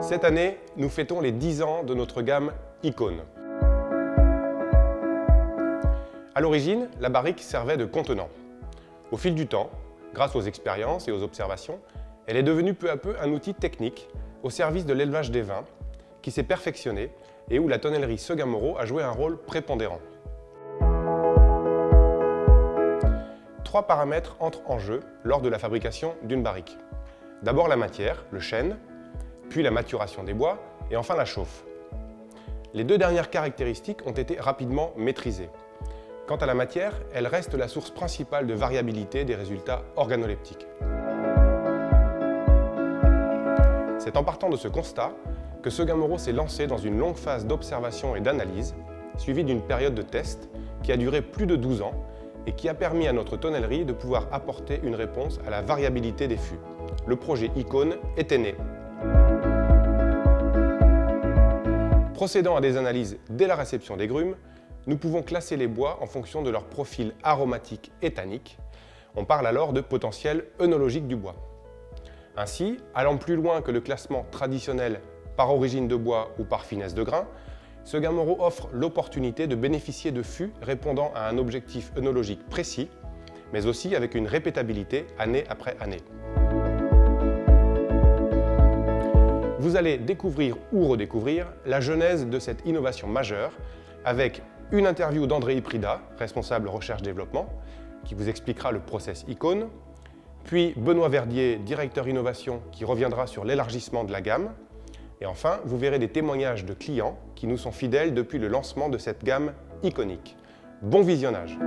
Cette année, nous fêtons les 10 ans de notre gamme Icône. À l'origine, la barrique servait de contenant. Au fil du temps, grâce aux expériences et aux observations, elle est devenue peu à peu un outil technique au service de l'élevage des vins, qui s'est perfectionné et où la tonnellerie Seguin-Moreau a joué un rôle prépondérant. 3 paramètres entrent en jeu lors de la fabrication d'une barrique. D'abord la matière, le chêne, puis la maturation des bois et enfin la chauffe. Les 2 dernières caractéristiques ont été rapidement maîtrisées. Quant à la matière, elle reste la source principale de variabilité des résultats organoleptiques. C'est en partant de ce constat que Seguin-Moreau s'est lancé dans une longue phase d'observation et d'analyse, suivie d'une période de test qui a duré plus de 12 ans et qui a permis à notre tonnellerie de pouvoir apporter une réponse à la variabilité des fûts. Le projet Icône était né. Procédant à des analyses dès la réception des grumes, nous pouvons classer les bois en fonction de leur profil aromatique et tannique. On parle alors de potentiel œnologique du bois. Ainsi, allant plus loin que le classement traditionnel par origine de bois ou par finesse de grain, Seguin-Moreau offre l'opportunité de bénéficier de fûts répondant à un objectif œnologique précis, mais aussi avec une répétabilité année après année. Vous allez découvrir ou redécouvrir la genèse de cette innovation majeure avec une interview d'André Iprida, responsable recherche-développement, qui vous expliquera le process Icône, puis Benoît Verdier, directeur innovation, qui reviendra sur l'élargissement de la gamme, et enfin, vous verrez des témoignages de clients qui nous sont fidèles depuis le lancement de cette gamme iconique. Bon visionnage!